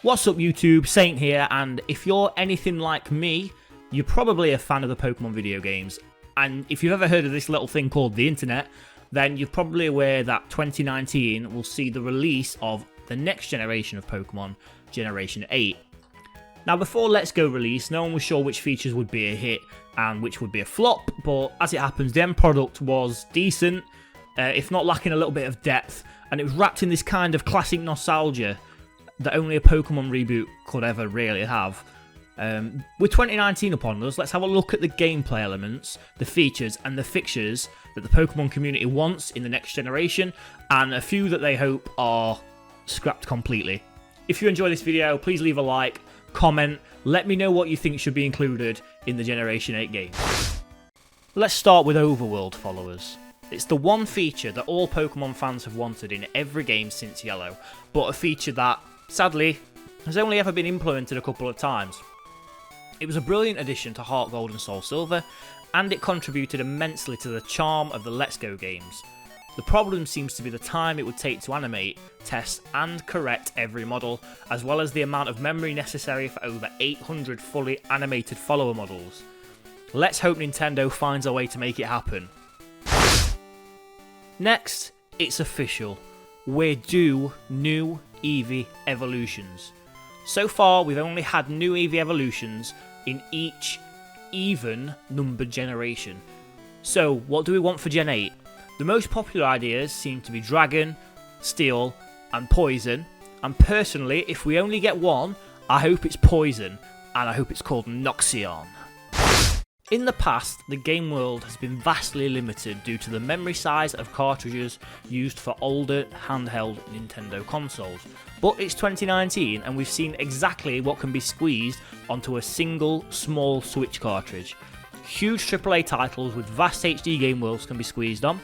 What's up YouTube, Saint here, and if you're anything like me, you're probably a fan of the Pokemon video games, and if you've ever heard of this little thing called the internet, then you're probably aware that 2019 will see the release of the next generation of Pokemon, Generation 8. Now before Let's Go release, no one was sure which features would be a hit and which would be a flop, but as it happens, the end product was decent, if not lacking a little bit of depth, and it was wrapped in this kind of classic nostalgia that only a Pokemon reboot could ever really have. With 2019 upon us, let's have a look at the gameplay elements, the features and the fixtures that the Pokemon community wants in the next generation, and a few that they hope are scrapped completely. If you enjoy this video, please leave a like, comment, let me know what you think should be included in the Generation 8 game. Let's start with Overworld Followers. It's the one feature that all Pokemon fans have wanted in every game since Yellow, but a feature that, sadly, has only ever been implemented a couple of times. It was a brilliant addition to Heart Gold and Soul Silver, and it contributed immensely to the charm of the Let's Go games. The problem seems to be the time it would take to animate, test and correct every model, as well as the amount of memory necessary for over 800 fully animated follower models. Let's hope Nintendo finds a way to make it happen. Next, it's official. We're due new Eevee Evolutions. So far, we've only had new Eevee Evolutions in each even numbered generation. So, what do we want for Gen 8? The most popular ideas seem to be Dragon, Steel, and Poison. And personally, if we only get one, I hope it's Poison, and I hope it's called Noxion. In the past, the game world has been vastly limited due to the memory size of cartridges used for older handheld Nintendo consoles. But it's 2019 and we've seen exactly what can be squeezed onto a single small Switch cartridge. Huge AAA titles with vast HD game worlds can be squeezed on,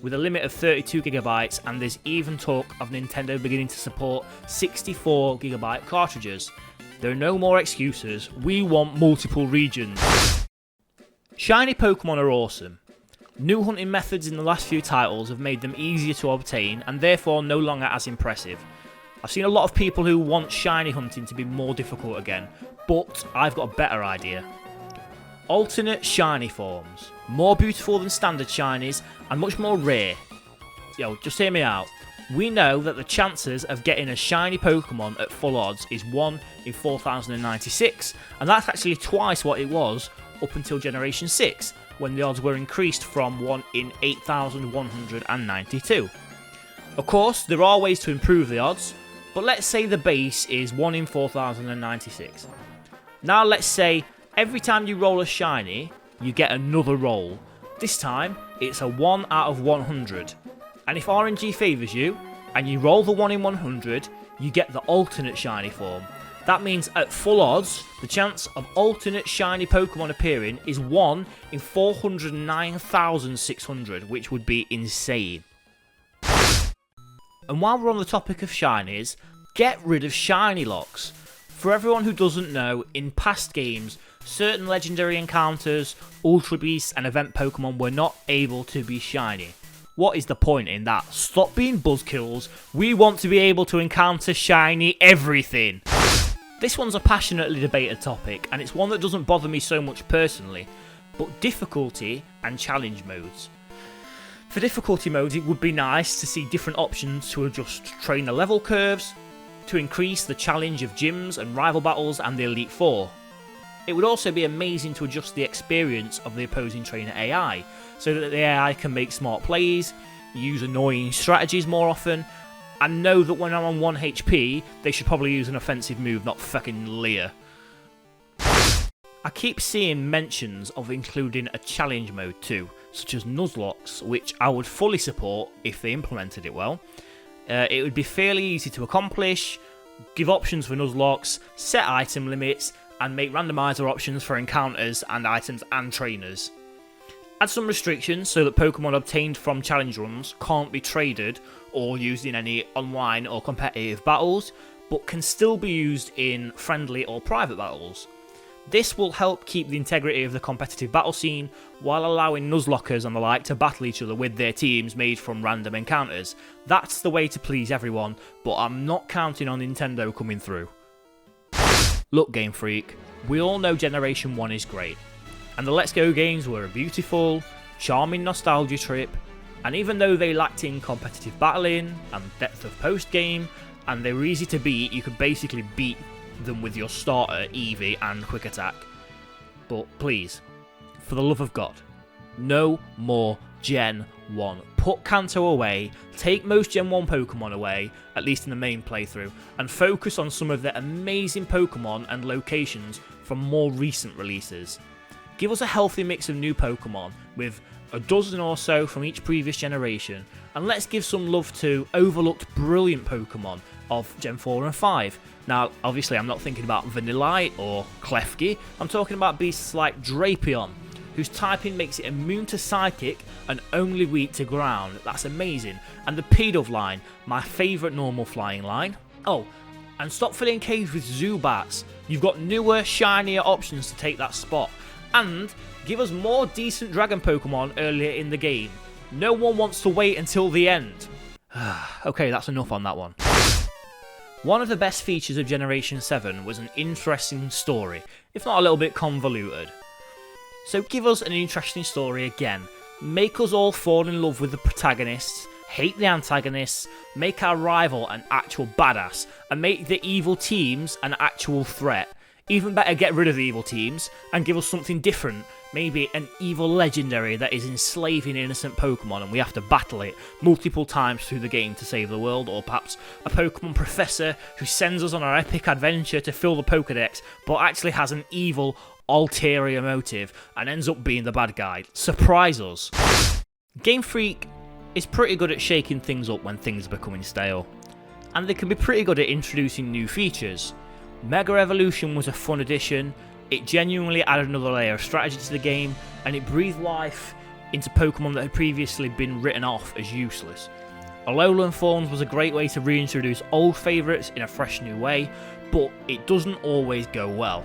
with a limit of 32GB, and there's even talk of Nintendo beginning to support 64GB cartridges. There are no more excuses, we want multiple regions. Shiny Pokemon are awesome. New hunting methods in the last few titles have made them easier to obtain and therefore no longer as impressive. I've seen a lot of people who want shiny hunting to be more difficult again, but I've got a better idea. Alternate shiny forms. More beautiful than standard shinies and much more rare. Just hear me out. We know that the chances of getting a shiny Pokemon at full odds is 1 in 4096, and that's actually twice what it was up until Generation 6, when the odds were increased from 1 in 8192. Of course, there are ways to improve the odds, but let's say the base is 1 in 4096. Now let's say every time you roll a shiny, you get another roll. This time, it's a 1 out of 100. And if RNG favours you, and you roll the 1 in 100, you get the alternate shiny form. That means at full odds, the chance of alternate shiny Pokemon appearing is 1 in 409,600, which would be insane. And while we're on the topic of shinies, get rid of shiny locks. For everyone who doesn't know, in past games, certain legendary encounters, Ultra Beasts and event Pokemon were not able to be shiny. What is the point in that? Stop being buzzkills, we want to be able to encounter shiny everything. This one's a passionately debated topic, and it's one that doesn't bother me so much personally, but difficulty and challenge modes. For difficulty modes, it would be nice to see different options to adjust trainer level curves, to increase the challenge of gyms and rival battles and the Elite Four. It would also be amazing to adjust the experience of the opposing trainer AI, so that the AI can make smart plays, use annoying strategies more often, and know that when I'm on 1 HP, they should probably use an offensive move, not fucking Leer. I keep seeing mentions of including a challenge mode too, such as Nuzlocke, which I would fully support if they implemented it well. It would be fairly easy to accomplish, give options for Nuzlocke, set item limits, and make randomizer options for encounters and items and trainers. Add some restrictions so that Pokemon obtained from challenge runs can't be traded or used in any online or competitive battles, but can still be used in friendly or private battles. This will help keep the integrity of the competitive battle scene, while allowing Nuzlockers and the like to battle each other with their teams made from random encounters. That's the way to please everyone, but I'm not counting on Nintendo coming through. Look, Game Freak, we all know Generation 1 is great, and the Let's Go games were a beautiful, charming nostalgia trip, and even though they lacked in competitive battling and depth of post-game, and they were easy to beat, you could basically beat them with your starter, Eevee, and Quick Attack. But please, for the love of God, no more Gen 1. Put Kanto away, take most Gen 1 Pokemon away, at least in the main playthrough, and focus on some of the amazing Pokemon and locations from more recent releases. Give us a healthy mix of new Pokemon, with a dozen or so from each previous generation, and let's give some love to overlooked brilliant Pokemon of Gen 4 and 5. Now, obviously I'm not thinking about Vanillite or Klefki, I'm talking about beasts like Drapion, whose typing makes it immune to Psychic and only weak to ground. That's amazing. And the Pidove line, my favourite normal flying line. Oh, and stop filling caves with Zubats. You've got newer, shinier options to take that spot. And give us more decent Dragon Pokemon earlier in the game. No one wants to wait until the end. Okay, that's enough on that one. One of the best features of Generation 7 was an interesting story, if not a little bit convoluted. So give us an interesting story again. Make us all fall in love with the protagonists, hate the antagonists, make our rival an actual badass, and make the evil teams an actual threat. Even better, get rid of the evil teams and give us something different. Maybe an evil legendary that is enslaving innocent Pokemon and we have to battle it multiple times through the game to save the world, or perhaps a Pokemon professor who sends us on our epic adventure to fill the Pokedex but actually has an evil ulterior motive and ends up being the bad guy. Surprise us. Game Freak is pretty good at shaking things up when things are becoming stale, and they can be pretty good at introducing new features. Mega Evolution was a fun addition. It genuinely added another layer of strategy to the game, and it breathed life into Pokemon that had previously been written off as useless. Alolan Thorns was a great way to reintroduce old favourites in a fresh new way, but it doesn't always go well.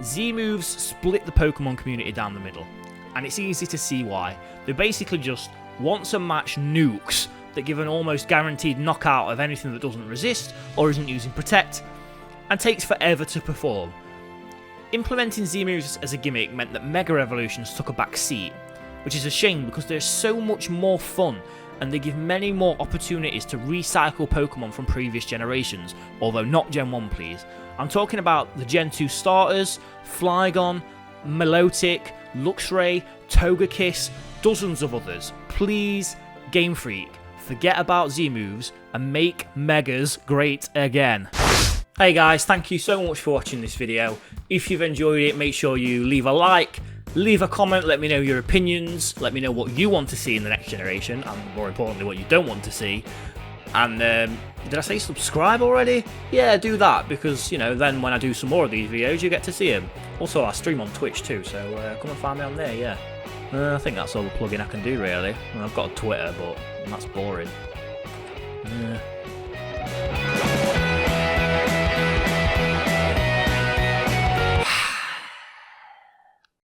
Z-moves split the Pokemon community down the middle, and it's easy to see why. They're basically just once-a-match nukes that give an almost guaranteed knockout of anything that doesn't resist or isn't using Protect, and takes forever to perform. Implementing Z-moves as a gimmick meant that Mega Evolutions took a back seat, which is a shame because they're so much more fun and they give many more opportunities to recycle Pokemon from previous generations, although not Gen 1 please. I'm talking about the Gen 2 starters, Flygon, Milotic, Luxray, Togekiss, dozens of others. Please, Game Freak, forget about Z-moves and make Megas great again. Hey guys, thank you so much for watching this video. If you've enjoyed it, make sure you leave a like, leave a comment, let me know your opinions, let me know what you want to see in the next generation, and more importantly what you don't want to see. And did I say subscribe already? Yeah, do that, because, you know, then when I do some more of these videos, you get to see them. Also, I stream on Twitch too, so come and find me on there, yeah. I think that's all the plugging I can do, really. I've got a Twitter, but that's boring.